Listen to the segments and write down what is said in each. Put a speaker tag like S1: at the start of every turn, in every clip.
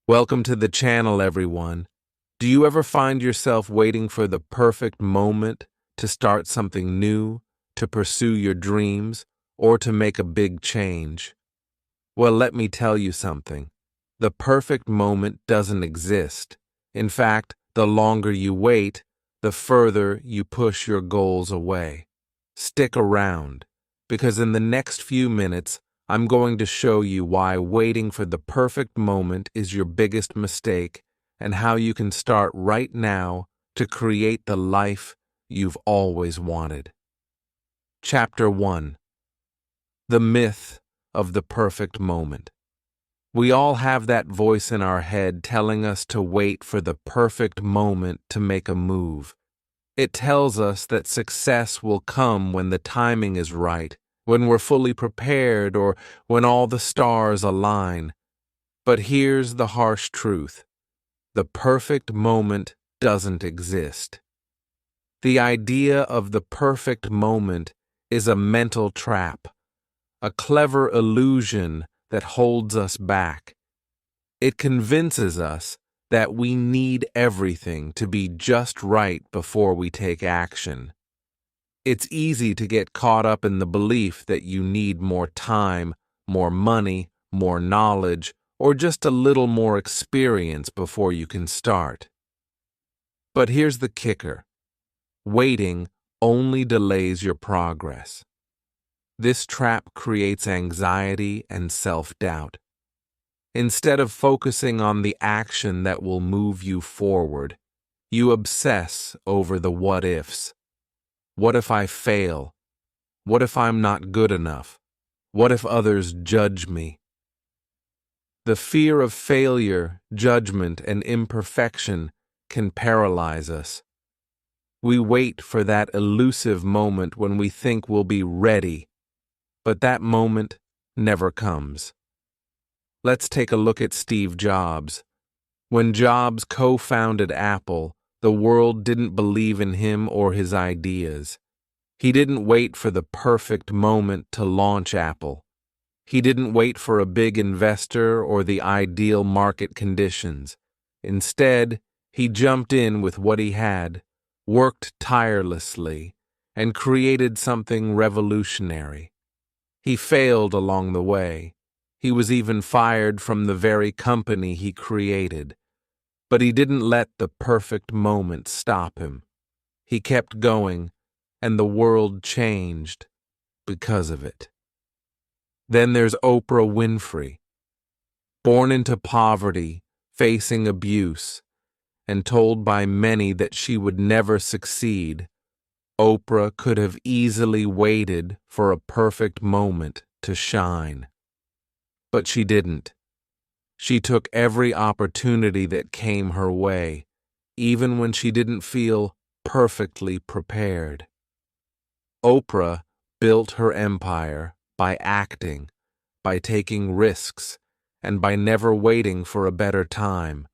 S1: Welcome to the channel, everyone. Do you ever find yourself waiting for the perfect moment to start something new, to pursue your dreams, or to make a big change? Well, let me tell you something. The perfect moment doesn't exist. In fact, the longer you wait, the further you push your goals away. Stick around, because in the next few minutes, I'm going to show you why waiting for the perfect moment is your biggest mistake and how you can start right now to create the life you've always wanted. Chapter 1. The Myth of the Perfect Moment. We all have that voice in our head telling us to wait for the perfect moment to make a move. It tells us that success will come when the timing is right, when we're fully prepared, or when all the stars align. But here's the harsh truth. The perfect moment doesn't exist. The idea of the perfect moment is a mental trap, a clever illusion that holds us back. It convinces us that we need everything to be just right before we take action. It's easy to get caught up in the belief that you need more time, more money, more knowledge, or just a little more experience before you can start. But here's the kicker. Waiting only delays your progress. This trap creates anxiety and self-doubt. Instead of focusing on the action that will move you forward, you obsess over the what-ifs. What if I fail? What if I'm not good enough? What if others judge me? The fear of failure, judgment, and imperfection can paralyze us. We wait for that elusive moment when we think we'll be ready, but that moment never comes. Let's take a look at Steve Jobs. When Jobs co-founded Apple, the world didn't believe in him or his ideas. He didn't wait for the perfect moment to launch Apple. He didn't wait for a big investor or the ideal market conditions. Instead, he jumped in with what he had, worked tirelessly, and created something revolutionary. He failed along the way. He was even fired from the very company he created. But he didn't let the perfect moment stop him. He kept going, and the world changed because of it. Then there's Oprah Winfrey. Born into poverty, facing abuse, and told by many that she would never succeed, Oprah could have easily waited for a perfect moment to shine. But she didn't. She took every opportunity that came her way, even when she didn't feel perfectly prepared. Oprah built her empire by acting, by taking risks, and by never waiting for a better time.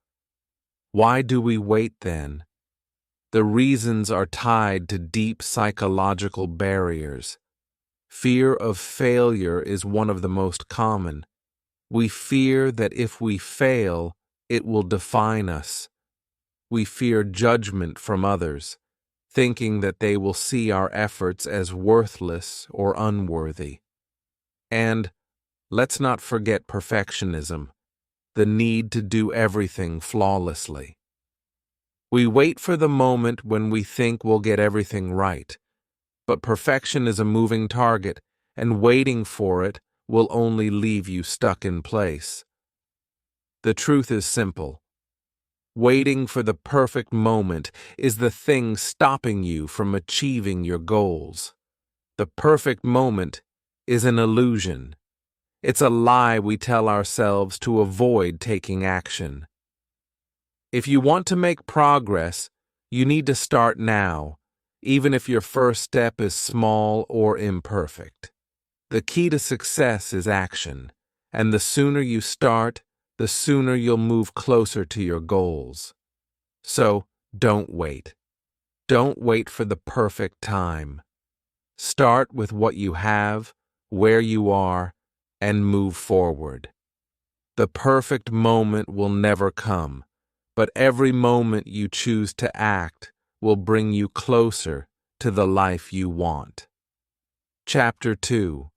S1: Why do we wait then? The reasons are tied to deep psychological barriers. Fear of failure is one of the most common. We fear that if we fail, it will define us. We fear judgment from others, thinking that they will see our efforts as worthless or unworthy. And let's not forget perfectionism, the need to do everything flawlessly. We wait for the moment when we think we'll get everything right, but perfection is a moving target, and waiting for it will only leave you stuck in place. The truth is simple. Waiting for the perfect moment is the thing stopping you from achieving your goals. The perfect moment is an illusion. It's a lie we tell ourselves to avoid taking action. If you want to make progress, you need to start now, even if your first step is small or imperfect. The key to success is action, and the sooner you start, the sooner you'll move closer to your goals. So, don't wait. Don't wait for the perfect time. Start with what you have, where you are, and move forward. The perfect moment will never come, but every moment you choose to act will bring you closer to the life you want. Chapter 2.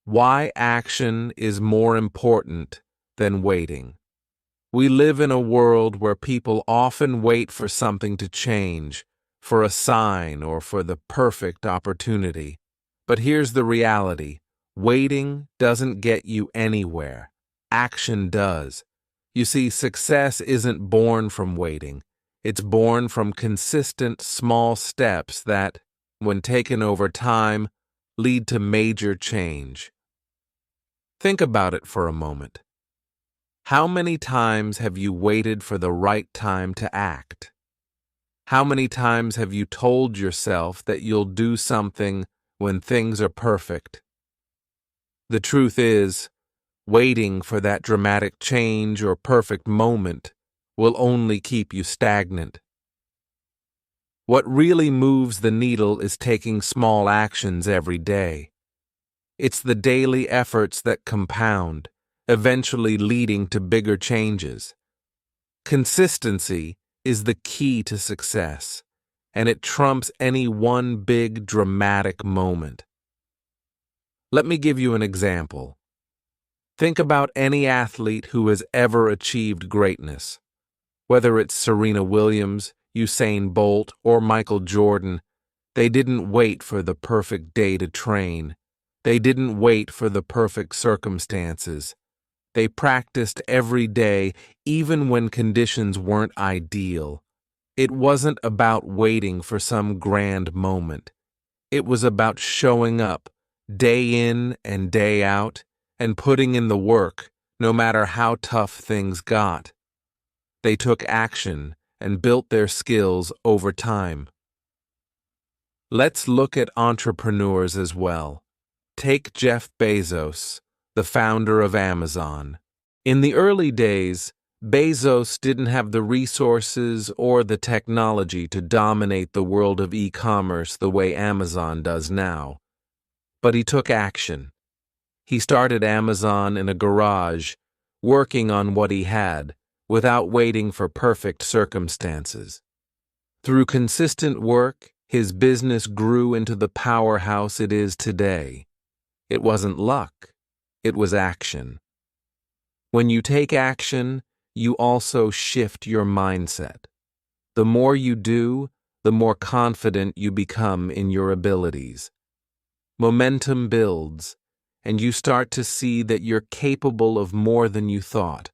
S1: Why action is more important than waiting. We live in a world where people often wait for something to change, for a sign or for the perfect opportunity. But here's the reality. Waiting doesn't get you anywhere. Action does. You see, success isn't born from waiting. It's born from consistent small steps that, when taken over time, lead to major change. Think about it for a moment. How many times have you waited for the right time to act? How many times have you told yourself that you'll do something when things are perfect? The truth is, waiting for that dramatic change or perfect moment will only keep you stagnant. What really moves the needle is taking small actions every day. It's the daily efforts that compound, eventually leading to bigger changes. Consistency is the key to success, and it trumps any one big dramatic moment. Let me give you an example. Think about any athlete who has ever achieved greatness. Whether it's Serena Williams, Usain Bolt, or Michael Jordan, they didn't wait for the perfect day to train. They didn't wait for the perfect circumstances. They practiced every day, even when conditions weren't ideal. It wasn't about waiting for some grand moment. It was about showing up, day in and day out, and putting in the work, no matter how tough things got. They took action and built their skills over time. Let's look at entrepreneurs as well. Take Jeff Bezos, the founder of Amazon. In the early days, Bezos didn't have the resources or the technology to dominate the world of e-commerce the way Amazon does now. But he took action. He started Amazon in a garage, working on what he had, without waiting for perfect circumstances. Through consistent work, his business grew into the powerhouse it is today. It wasn't luck, it was action. When you take action, you also shift your mindset. The more you do, the more confident you become in your abilities. Momentum builds, and you start to see that you're capable of more than you thought.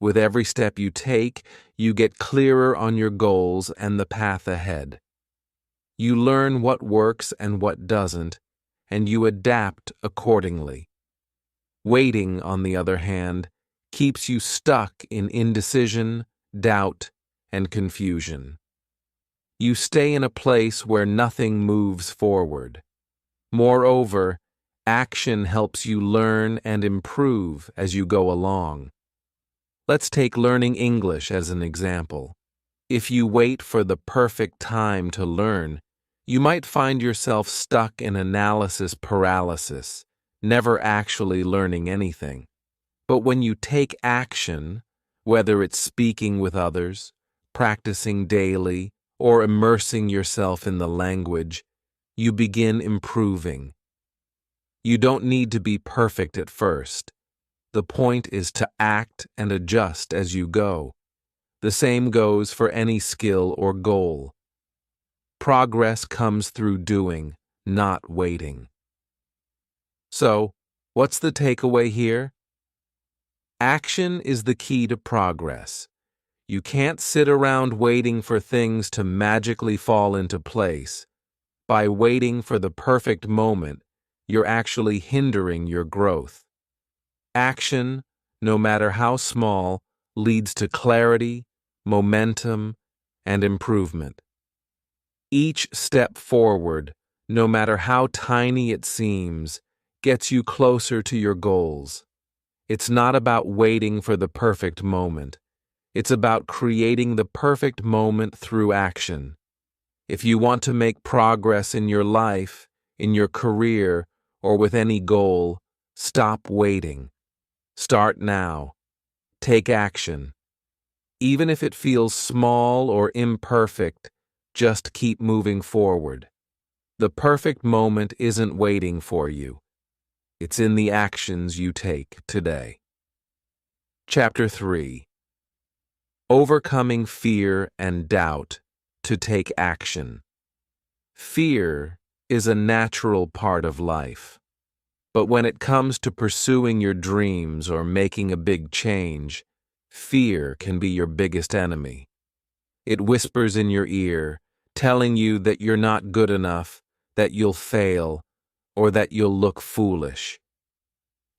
S1: With every step you take, you get clearer on your goals and the path ahead. You learn what works and what doesn't, and you adapt accordingly. Waiting, on the other hand, keeps you stuck in indecision, doubt, and confusion. You stay in a place where nothing moves forward. Moreover, action helps you learn and improve as you go along. Let's take learning English as an example. If you wait for the perfect time to learn, you might find yourself stuck in analysis paralysis, never actually learning anything. But when you take action, whether it's speaking with others, practicing daily, or immersing yourself in the language, you begin improving. You don't need to be perfect at first. The point is to act and adjust as you go. The same goes for any skill or goal. Progress comes through doing, not waiting. So, what's the takeaway here? Action is the key to progress. You can't sit around waiting for things to magically fall into place. By waiting for the perfect moment, you're actually hindering your growth. Action, no matter how small, leads to clarity, momentum, and improvement. Each step forward, no matter how tiny it seems, gets you closer to your goals. It's not about waiting for the perfect moment. It's about creating the perfect moment through action. If you want to make progress in your life, in your career, or with any goal, stop waiting. Start now. Take action. Even if it feels small or imperfect, just keep moving forward. The perfect moment isn't waiting for you. It's in the actions you take today. Chapter 3. Overcoming fear and doubt to take action. Fear is a natural part of life. But when it comes to pursuing your dreams or making a big change, fear can be your biggest enemy. It whispers in your ear, telling you that you're not good enough, that you'll fail, or that you'll look foolish.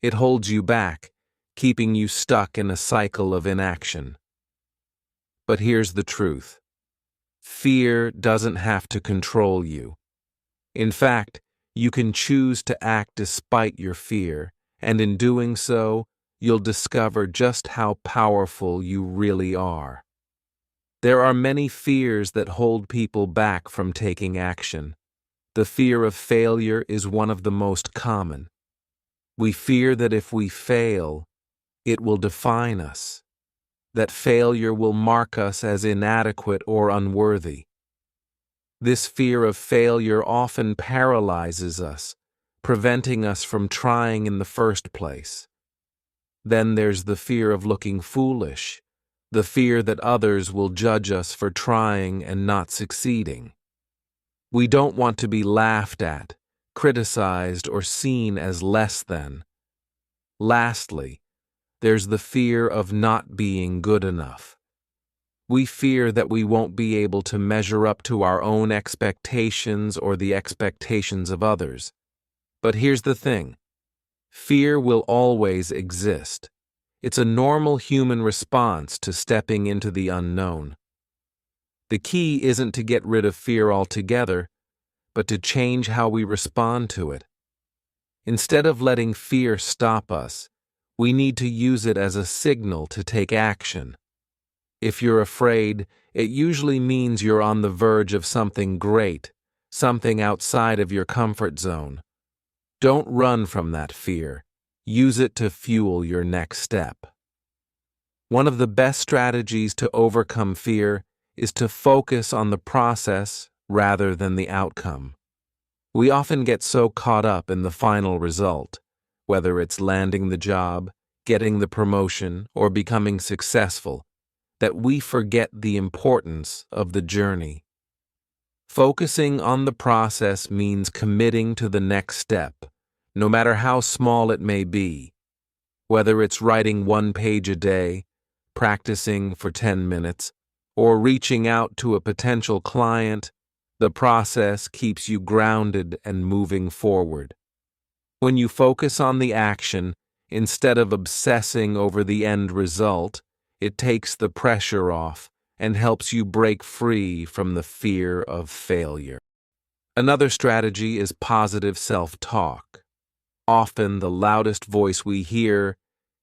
S1: It holds you back, keeping you stuck in a cycle of inaction. But here's the truth. Fear doesn't have to control you. In fact, you can choose to act despite your fear, and in doing so, you'll discover just how powerful you really are. There are many fears that hold people back from taking action. The fear of failure is one of the most common. We fear that if we fail, it will define us, that failure will mark us as inadequate or unworthy. This fear of failure often paralyzes us, preventing us from trying in the first place. Then there's the fear of looking foolish, the fear that others will judge us for trying and not succeeding. We don't want to be laughed at, criticized, or seen as less than. Lastly, there's the fear of not being good enough. We fear that we won't be able to measure up to our own expectations or the expectations of others. But here's the thing. Fear will always exist. It's a normal human response to stepping into the unknown. The key isn't to get rid of fear altogether, but to change how we respond to it. Instead of letting fear stop us, we need to use it as a signal to take action. If you're afraid, it usually means you're on the verge of something great, something outside of your comfort zone. Don't run from that fear. Use it to fuel your next step. One of the best strategies to overcome fear is to focus on the process rather than the outcome. We often get so caught up in the final result, whether it's landing the job, getting the promotion, or becoming successful, that we forget the importance of the journey. Focusing on the process means committing to the next step, no matter how small it may be. Whether it's writing 1 page a day, practicing for 10 minutes, or reaching out to a potential client, the process keeps you grounded and moving forward. When you focus on the action, instead of obsessing over the end result, it takes the pressure off and helps you break free from the fear of failure. Another strategy is positive self-talk. Often the loudest voice we hear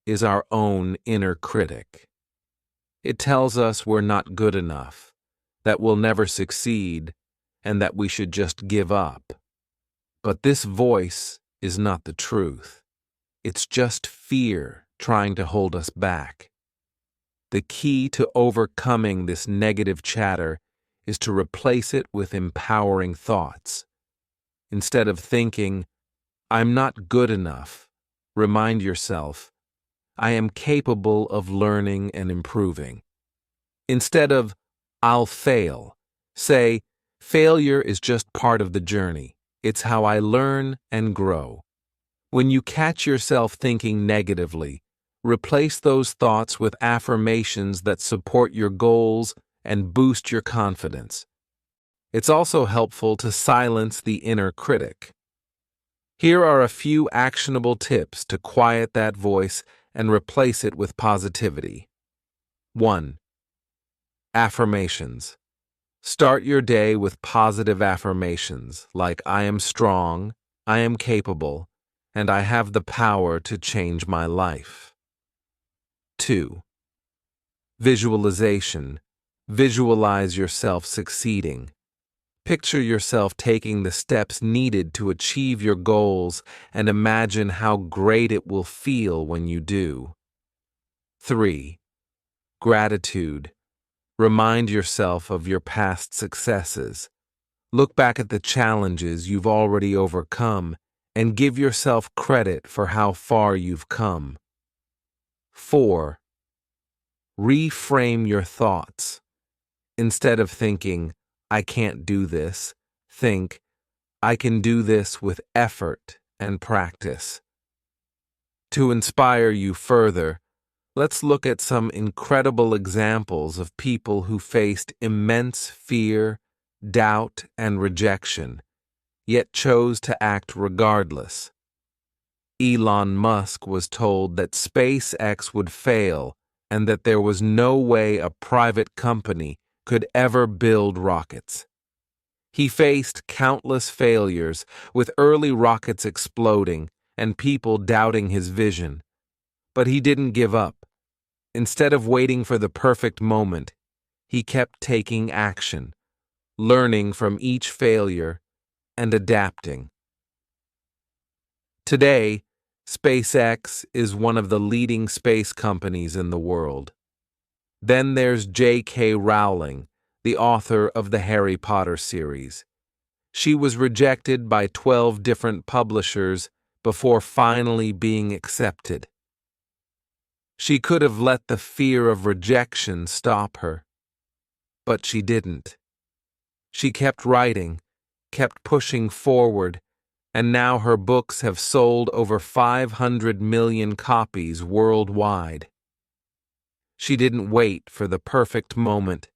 S1: is our own inner critic. It tells us we're not good enough, that we'll never succeed, and that we should just give up. But this voice is not the truth. It's just fear trying to hold us back. The key to overcoming this negative chatter is to replace it with empowering thoughts. Instead of thinking, "I'm not good enough," remind yourself, "I am capable of learning and improving." Instead of, "I'll fail," say, "Failure is just part of the journey. It's how I learn and grow." When you catch yourself thinking negatively, replace those thoughts with affirmations that support your goals and boost your confidence. It's also helpful to silence the inner critic. Here are a few actionable tips to quiet that voice and replace it with positivity. 1. Affirmations. Start your day with positive affirmations like "I am strong," "I am capable," and "I have the power to change my life." 2. Visualization. Visualize yourself succeeding. Picture yourself taking the steps needed to achieve your goals and imagine how great it will feel when you do. 3. Gratitude. Remind yourself of your past successes. Look back at the challenges you've already overcome and give yourself credit for how far you've come. 4. Reframe your thoughts. Instead of thinking, I can't do this, think, I can do this with effort and practice. To inspire you further, let's look at some incredible examples of people who faced immense fear, doubt, and rejection, yet chose to act regardless. Elon Musk was told that SpaceX would fail and that there was no way a private company could ever build rockets. He faced countless failures, with early rockets exploding and people doubting his vision. But he didn't give up. Instead of waiting for the perfect moment, he kept taking action, learning from each failure, and adapting. Today, SpaceX is one of the leading space companies in the world. Then there's J.K. Rowling, the author of the Harry Potter series. She was rejected by 12 different publishers before finally being accepted. She could have let the fear of rejection stop her, but she didn't. She kept writing, kept pushing forward, and now her books have sold over 500 million copies worldwide. She didn't wait for the perfect moment.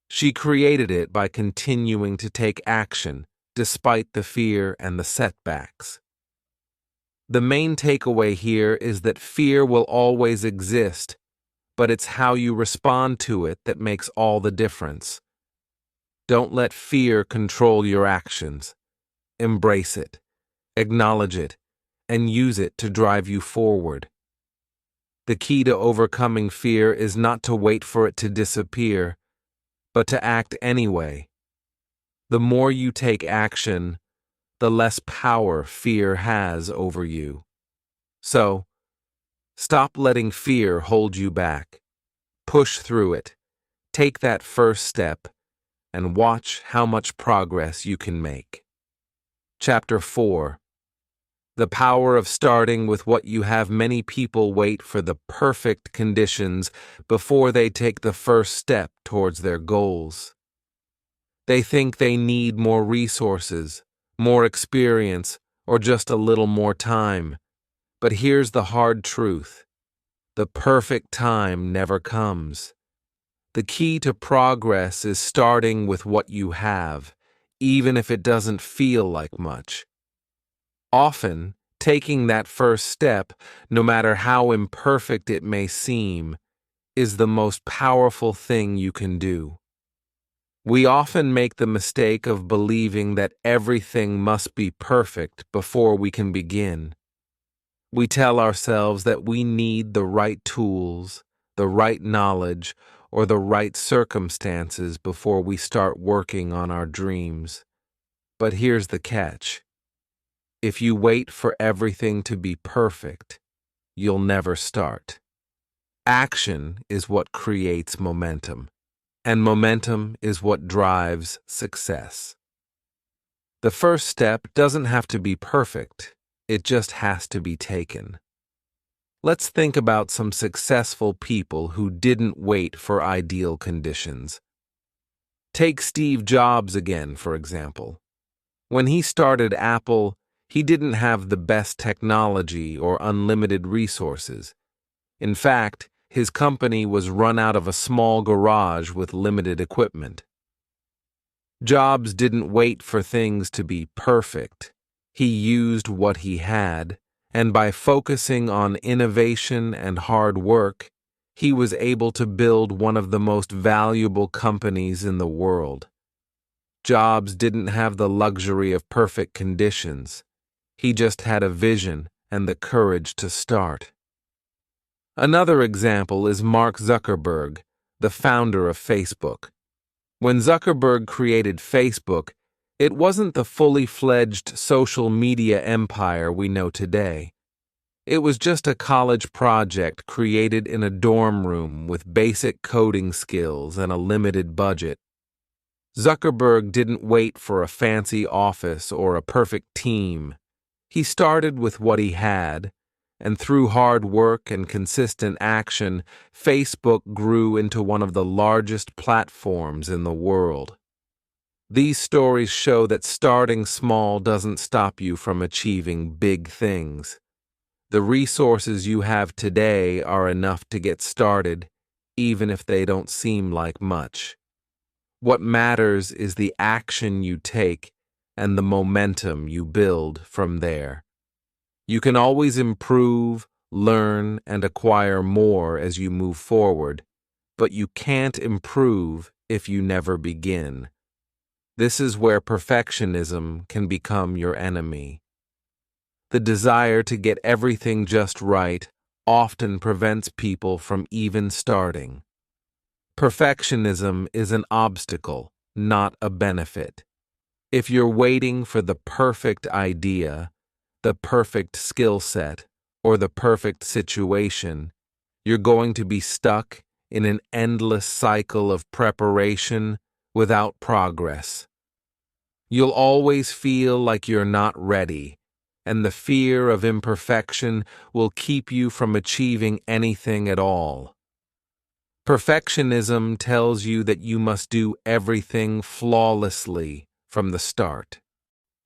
S1: She created it by continuing to take action, despite the fear and the setbacks. The main takeaway here is that fear will always exist, but it's how you respond to it that makes all the difference. Don't let fear control your actions. Embrace it, acknowledge it, and use it to drive you forward. The key to overcoming fear is not to wait for it to disappear, but to act anyway. The more you take action, the less power fear has over you. So, stop letting fear hold you back. Push through it. Take that first step, and watch how much progress you can make. Chapter 4. The power of starting with what you have. Many people wait for the perfect conditions before they take the first step towards their goals. They think they need more resources, more experience, or just a little more time. But here's the hard truth. The perfect time never comes. The key to progress is starting with what you have, even if it doesn't feel like much. Often, taking that first step, no matter how imperfect it may seem, is the most powerful thing you can do. We often make the mistake of believing that everything must be perfect before we can begin. We tell ourselves that we need the right tools, the right knowledge, or the right circumstances before we start working on our dreams. But here's the catch. If you wait for everything to be perfect, you'll never start. Action is what creates momentum, and momentum is what drives success. The first step doesn't have to be perfect, it just has to be taken. Let's think about some successful people who didn't wait for ideal conditions. Take Steve Jobs again, for example. When he started Apple, he didn't have the best technology or unlimited resources. In fact, his company was run out of a small garage with limited equipment. Jobs didn't wait for things to be perfect. He used what he had, and by focusing on innovation and hard work, he was able to build one of the most valuable companies in the world. Jobs didn't have the luxury of perfect conditions. He just had a vision and the courage to start. Another example is Mark Zuckerberg, the founder of Facebook. When Zuckerberg created Facebook, It wasn't the fully fledged social media empire we know today. It was just a college project created in a dorm room with basic coding skills and a limited budget. Zuckerberg didn't wait for a fancy office or a perfect team. He started with what he had, and through hard work and consistent action, Facebook grew into one of the largest platforms in the world. These stories show that starting small doesn't stop you from achieving big things. The resources you have today are enough to get started, even if they don't seem like much. What matters is the action you take and the momentum you build from there. You can always improve, learn, and acquire more as you move forward, but you can't improve if you never begin. This is where perfectionism can become your enemy. The desire to get everything just right often prevents people from even starting. Perfectionism is an obstacle, not a benefit. If you're waiting for the perfect idea, the perfect skill set, or the perfect situation, you're going to be stuck in an endless cycle of preparation without progress. You'll always feel like you're not ready, and the fear of imperfection will keep you from achieving anything at all. Perfectionism tells you that you must do everything flawlessly from the start.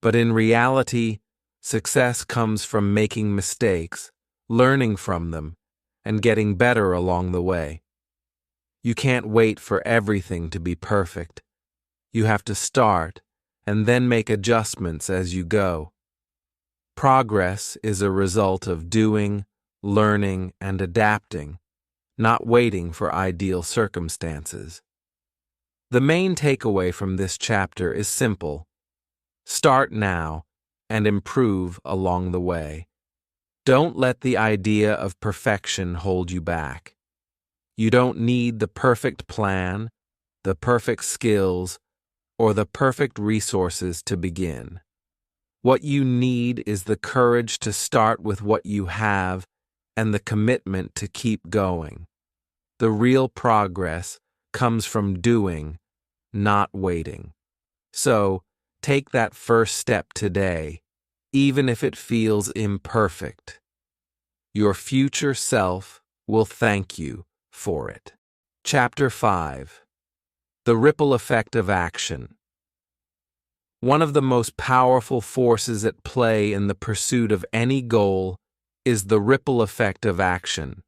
S1: But in reality, success comes from making mistakes, learning from them, and getting better along the way. You can't wait for everything to be perfect. You have to start and then make adjustments as you go. Progress is a result of doing, learning, and adapting, not waiting for ideal circumstances. The main takeaway from this chapter is simple. Start now and improve along the way. Don't let the idea of perfection hold you back. You don't need the perfect plan, the perfect skills, or the perfect resources to begin. What you need is the courage to start with what you have and the commitment to keep going. The real progress comes from doing, not waiting. So, take that first step today, even if it feels imperfect. Your future self will thank you for it. Chapter 5. The Ripple Effect of Action. One of the most powerful forces at play in the pursuit of any goal is the ripple effect of action.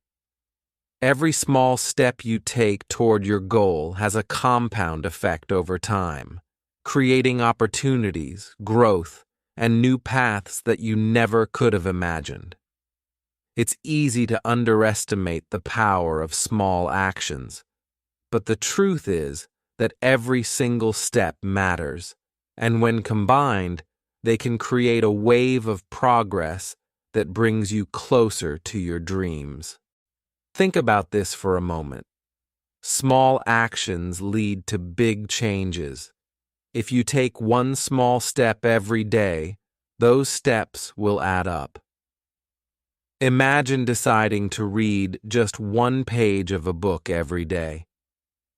S1: Every small step you take toward your goal has a compound effect over time, creating opportunities, growth, and new paths that you never could have imagined. It's easy to underestimate the power of small actions, but the truth is that every single step matters, and when combined, they can create a wave of progress that brings you closer to your dreams. Think about this for a moment. Small actions lead to big changes. If you take one small step every day, those steps will add up. Imagine deciding to read just one page of a book every day.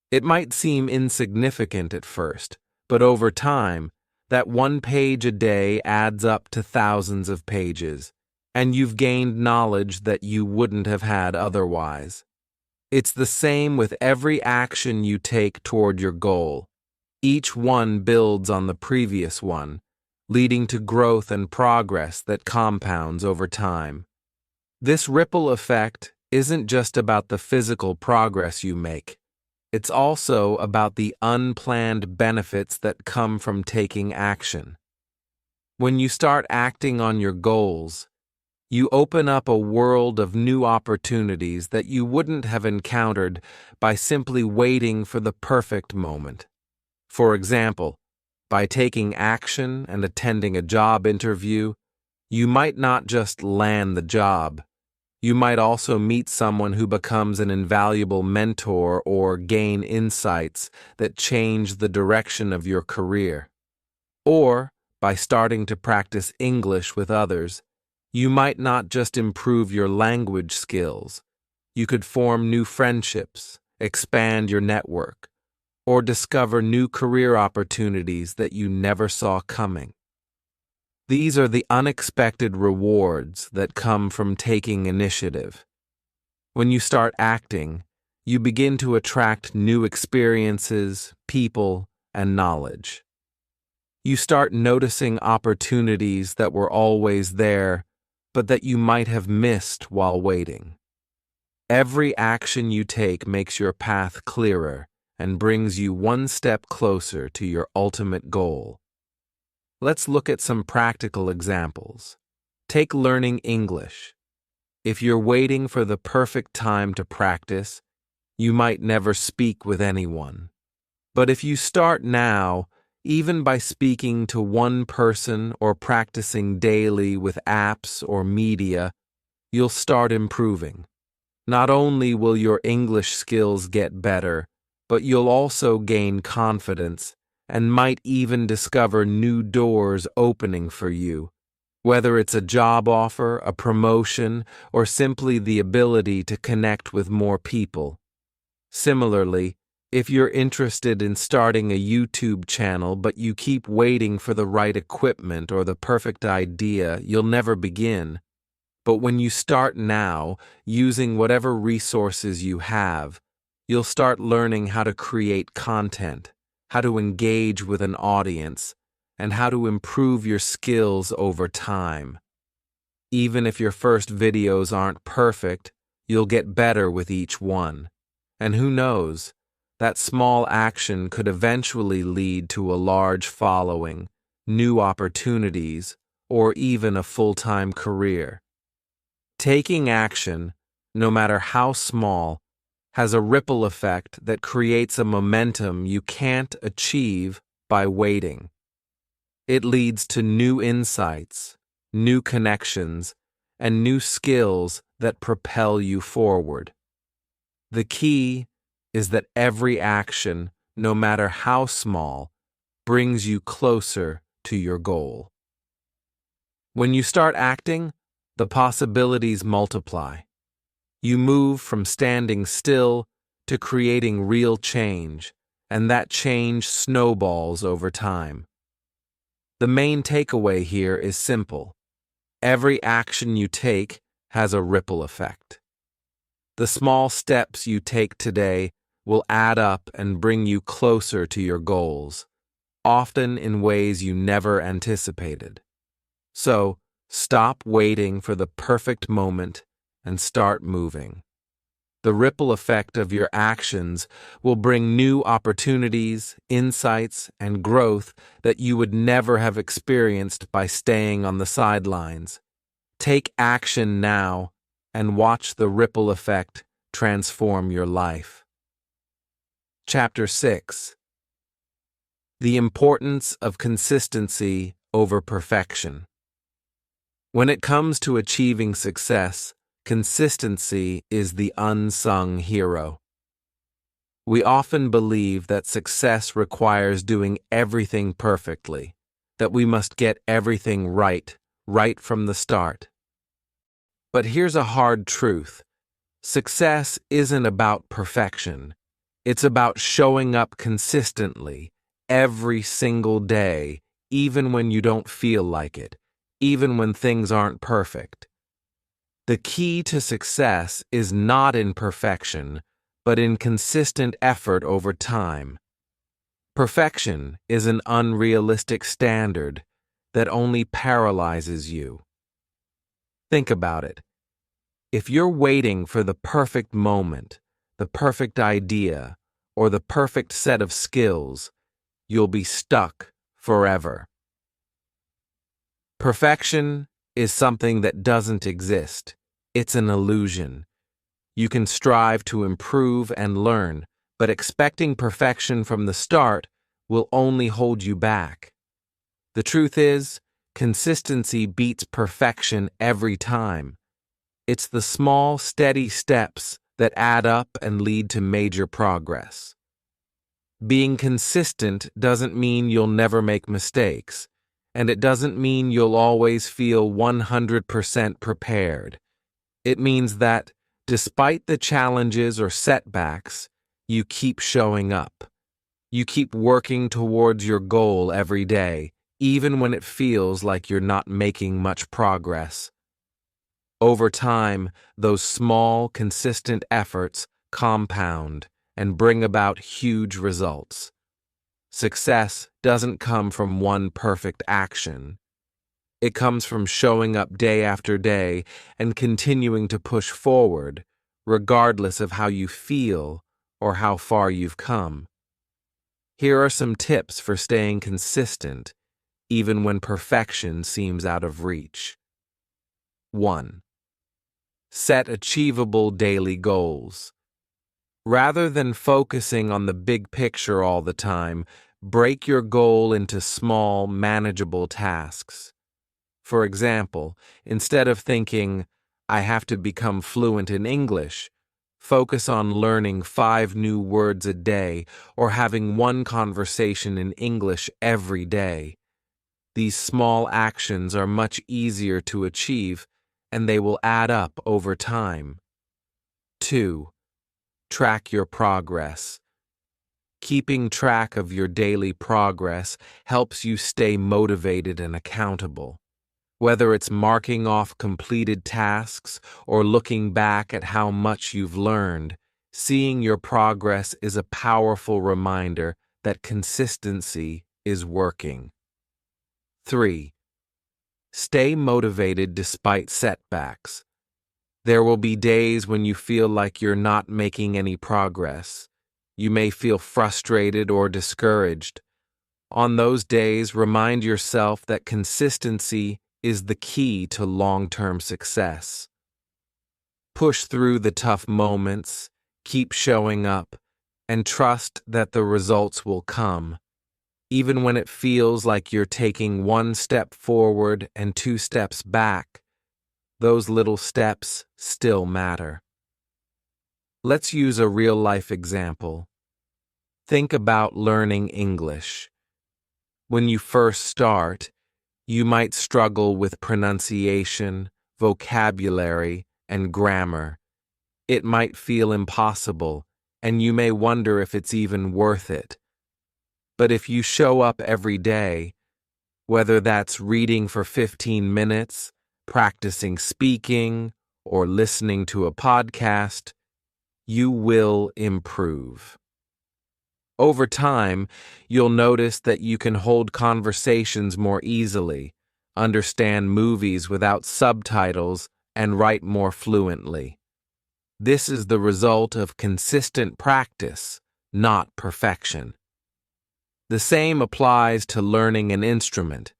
S1: It might seem insignificant at first, but over time, that one page a day adds up to thousands of pages, and you've gained knowledge that you wouldn't have had otherwise. It's the same with every action you take toward your goal. Each one builds on the previous one, leading to growth and progress that compounds over time. This ripple effect isn't just about the physical progress you make. It's also about the unplanned benefits that come from taking action. When you start acting on your goals, you open up a world of new opportunities that you wouldn't have encountered by simply waiting for the perfect moment. For example, by taking action and attending a job interview, you might not just land the job. You might also meet someone who becomes an invaluable mentor or gain insights that change the direction of your career. Or, by starting to practice English with others, you might not just improve your language skills, you could form new friendships, expand your network, or discover new career opportunities that you never saw coming. These are the unexpected rewards that come from taking initiative. When you start acting, you begin to attract new experiences, people, and knowledge. You start noticing opportunities that were always there, but that you might have missed while waiting. Every action you take makes your path clearer and brings you one step closer to your ultimate goal. Let's look at some practical examples. Take learning English. If you're waiting for the perfect time to practice, you might never speak with anyone. But if you start now, even by speaking to one person or practicing daily with apps or media, you'll start improving. Not only will your English skills get better, but you'll also gain confidence and might even discover new doors opening for you, whether it's a job offer, a promotion, or simply the ability to connect with more people. Similarly, if you're interested in starting a YouTube channel but you keep waiting for the right equipment or the perfect idea, you'll never begin. But when you start now, using whatever resources you have, you'll start learning how to create content, how to engage with an audience, and how to improve your skills over time. Even if your first videos aren't perfect, you'll get better with each one. And who knows, that small action could eventually lead to a large following, new opportunities, or even a full-time career. Taking action, no matter how small, has a ripple effect that creates a momentum you can't achieve by waiting. It leads to new insights, new connections, and new skills that propel you forward. The key is that every action, no matter how small, brings you closer to your goal. When you start acting, the possibilities multiply. You move from standing still to creating real change, and that change snowballs over time. The main takeaway here is simple. Every action you take has a ripple effect. The small steps you take today will add up and bring you closer to your goals, often in ways you never anticipated. So, stop waiting for the perfect moment and start moving. The ripple effect of your actions will bring new opportunities, insights, and growth that you would never have experienced by staying on the sidelines. Take action now and watch the ripple effect transform your life. Chapter 6. The importance of consistency over perfection. When it comes to achieving success, consistency is the unsung hero. We often believe that success requires doing everything perfectly, that we must get everything right from the start. But here's a hard truth. Success isn't about perfection. It's about showing up consistently, every single day, even when you don't feel like it, even when things aren't perfect. The key to success is not in perfection, but in consistent effort over time. Perfection is an unrealistic standard that only paralyzes you. Think about it. If you're waiting for the perfect moment, the perfect idea, or the perfect set of skills, you'll be stuck forever. Perfection is something that doesn't exist. It's an illusion. You can strive to improve and learn, but expecting perfection from the start will only hold you back. The truth is, consistency beats perfection every time. It's the small, steady steps that add up and lead to major progress. Being consistent doesn't mean you'll never make mistakes, and it doesn't mean you'll always feel 100% prepared. It means that, despite the challenges or setbacks, you keep showing up. You keep working towards your goal every day, even when it feels like you're not making much progress. Over time, those small, consistent efforts compound and bring about huge results. Success doesn't come from one perfect action. It comes from showing up day after day and continuing to push forward, regardless of how you feel or how far you've come. Here are some tips for staying consistent, even when perfection seems out of reach. 1. Set achievable daily goals. Rather than focusing on the big picture all the time, break your goal into small, manageable tasks. For example, instead of thinking, I have to become fluent in English, focus on learning 5 new words a day or having one conversation in English every day. These small actions are much easier to achieve, and they will add up over time. 2. Track your progress. Keeping track of your daily progress helps you stay motivated and accountable. Whether it's marking off completed tasks or looking back at how much you've learned, seeing your progress is a powerful reminder that consistency is working. 3. Stay motivated despite setbacks. There will be days when you feel like you're not making any progress. You may feel frustrated or discouraged. On those days, remind yourself that consistency is the key to long-term success. Push through the tough moments, keep showing up, and trust that the results will come. Even when it feels like you're taking 1 step forward and 2 steps back, those little steps still matter. Let's use a real-life example. Think about learning English. When you first start, you might struggle with pronunciation, vocabulary, and grammar. It might feel impossible, and you may wonder if it's even worth it. But if you show up every day, whether that's reading for 15 minutes, practicing speaking, or listening to a podcast, you will improve. Over time, you'll notice that you can hold conversations more easily, understand movies without subtitles, and write more fluently. This is the result of consistent practice, not perfection. The same applies to learning an instrument.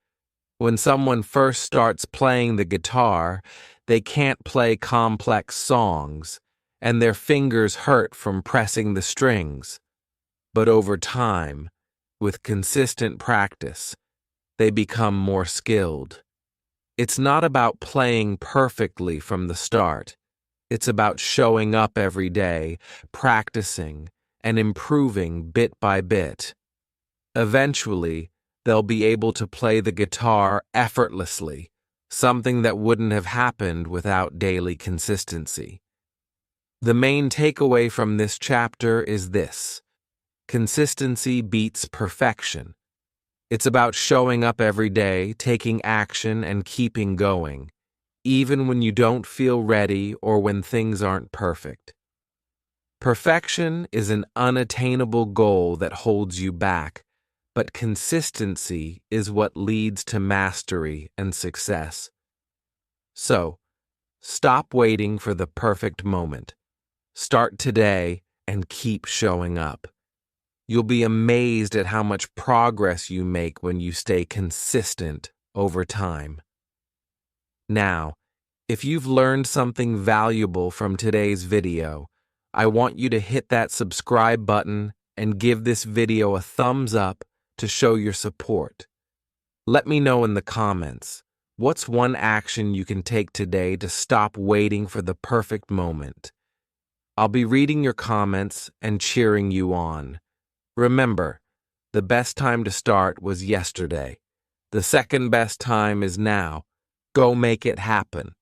S1: When someone first starts playing the guitar, they can't play complex songs, and their fingers hurt from pressing the strings. But over time, with consistent practice, they become more skilled. It's not about playing perfectly from the start. It's about showing up every day, practicing, and improving bit by bit. Eventually, they'll be able to play the guitar effortlessly, something that wouldn't have happened without daily consistency. The main takeaway from this chapter is this: consistency beats perfection. It's about showing up every day, taking action, and keeping going, even when you don't feel ready or when things aren't perfect. Perfection is an unattainable goal that holds you back, but consistency is what leads to mastery and success. So, stop waiting for the perfect moment. Start today and keep showing up. You'll be amazed at how much progress you make when you stay consistent over time. Now, if you've learned something valuable from today's video, I want you to hit that subscribe button and give this video a thumbs up to show your support. Let me know in the comments, what's one action you can take today to stop waiting for the perfect moment? I'll be reading your comments and cheering you on. Remember, the best time to start was yesterday. The second best time is now. Go make it happen.